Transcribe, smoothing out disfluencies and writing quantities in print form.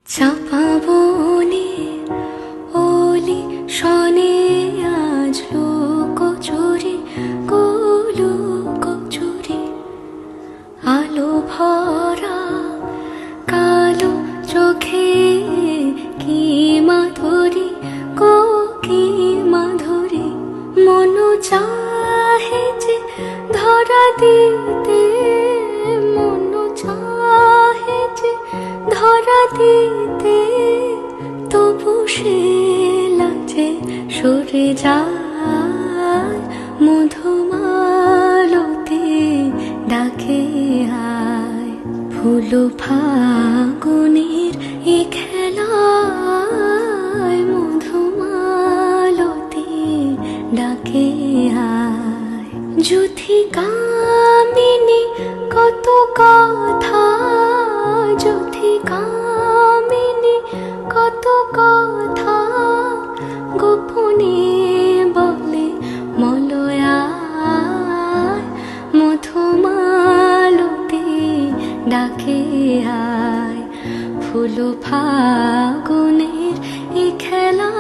চাপা বনে ওলি শনে আজ লোকচুরি কচুরি আলো ভরা কালো চোখে কি মাধুরী কি মাধুরী মন চাহে যে ধরা দিতে মন চাহে যে ধরা দিতে তবু সে লাজে সরে যায় মধুমালতি ডাকে আয় ফুল ফাগুনের এ খেলায় মধুমালতি ডাকে আয় যুথি কামিনী কত কথা যুথি কামিনী কত কথা গোপনে বলে মলয়ায় মধুমালতি ডাকে আয় ফুল ফাগুনের এ খেলা